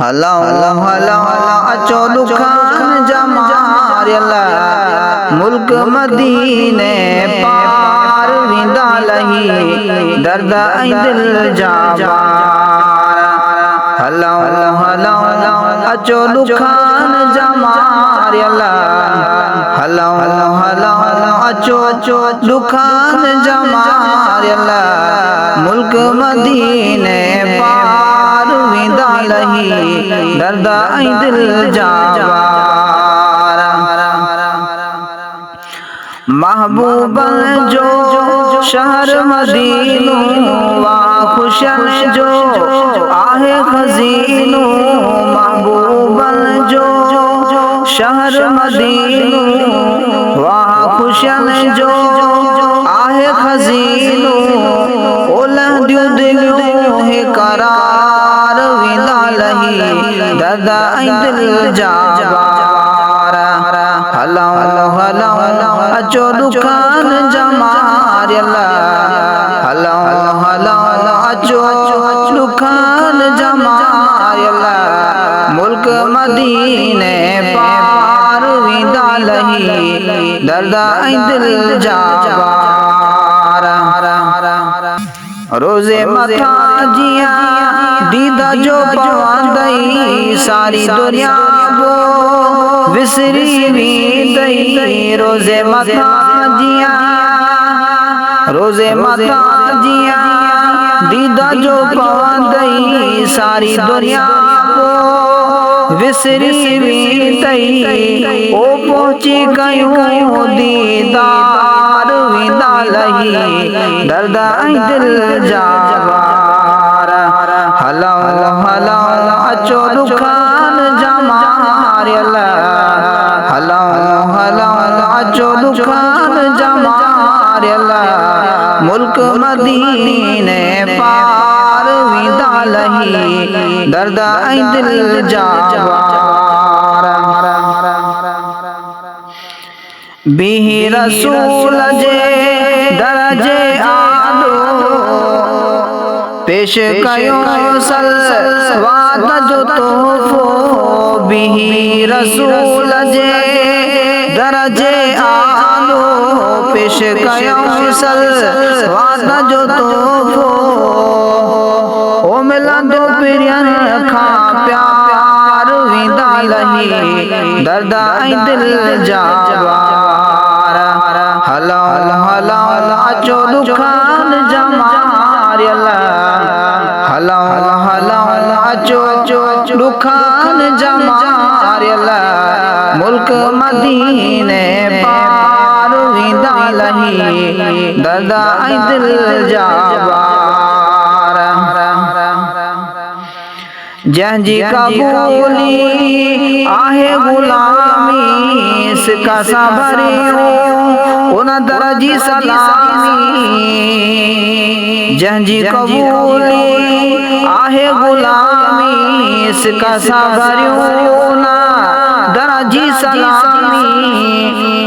हलो हलो अचो दुखान जमार मुल्क मदीने पार विंदा लही दर्द ऐं दिल जा वार। हलो हलो अचो दुखान जमार हलो हलो अचो दुखान जमार मुल्क मदीने पार विंदा लही दर्द ऐं दिल जा वार। महबूबन जो शहर मदीनो वाह खुशन जो आहे खजीनो। महबूबन जो शहर मदीनो वाह खुशन जो आहे खजीनो। ओलंदियूं दिलियूं हे करार विंदा लही दर्द ऐं दिल जा वार। हलो हलो अचो दुखान जमार हलो हलो अचो दुखान जमार मुल्क मदीने पार विंदा लही दर्द ऐं दिल जा वार। रोज़े मथा जियां दीदा जो पवंदई सारी दुनिया वो विसरी वेंदई। रोज़े मथा जियां दीदा जो पवंदई सारी दुनिया वो विसरी वेंदई। ओ पहुची कयूं दीदार विंदा लही दर्द ऐं दिल जा वार। हलो हलो अचो दुखान जमार हलो हलो अचो दुखान जमार मुल्क मदीने पार विंदा लही दर्द ऐं दिल जा वार। बिही रसूल जे दरजे आलो पेश कयो सलवात जो तोहफो। बिही रसूल जे दरजे आलो पेश कयो सलवात जो तोहफो। ओ मिलंदो पिरियन खां प्यार विंदा लही दर्द ऐं दिल जा वार। हलो हलो अचो दुखान जमार हलो हलो अचो दुखान जमार मुल्क मदीने पार विंदा लही दर्द ऐं दिल जा वार। जंहिंजी कबूली आहे गुलामी सिका सां भरियो उन दर जी सलामी। जंहिंजी कबूली आहे गुलामी सिका सां भरियो उन दर जी सलामी।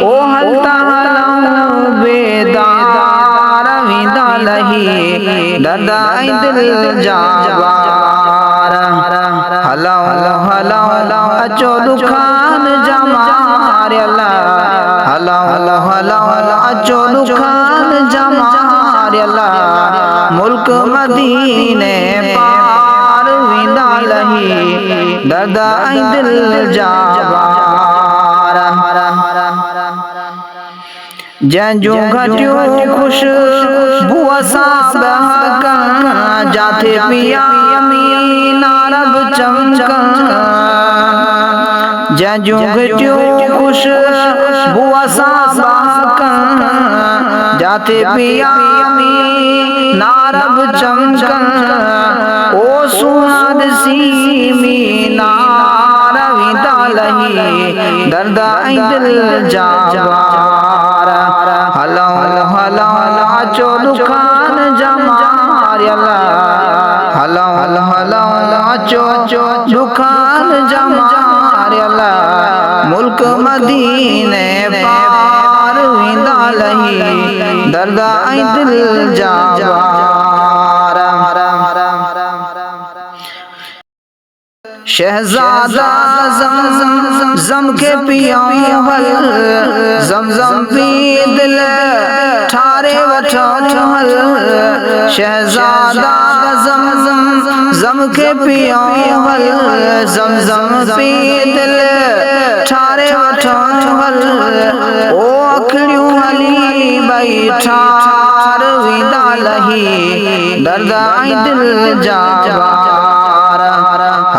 ओ हलता हलूं बेदार विंदा लही दर्द ऐं दिल जा वार। हलो हलो अचो दुखान जमार हलो हलो अचो दुखान जमार मुल्क मदीने पार विंदा लही दर्द ऐं दिल जा वार। जंहिंजूं घटियूं ख़ुशबूअ सां बहकन जाथे पिया मीनारब चमकन। जंहिंजूं घटियूं ख़ुशबूअ सां बहकन जाथे पिया मीनारब चमकन। ओ सुहिणा ॾिसी मीनार विंदा लही दर्द ऐं दिल जा वार। हलो हलो अचो दुखान जमार हलो हलो अचो दुखान जमार मुल्क मदीने पार विंदा लही दर्द ऐं दिल जा वार। शहजादा ज़म के पिया हल ज़म पी दिल ठारे वठो हल शहजादा ज़म के पिया हल ज़म पी दिल ठारे वठो हल ओ अखड़ियूं हली भई ठार विदा लही दर्द आई दिल जा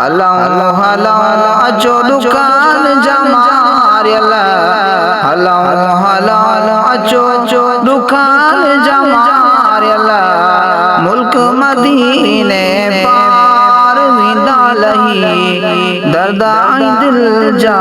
हलाओ हलाओ अचो दुकान जमारियल हलाओ हलाओ अचो दुकान जमारियल मुल्क मदीने पार विदा लही दर्द आई दिल जा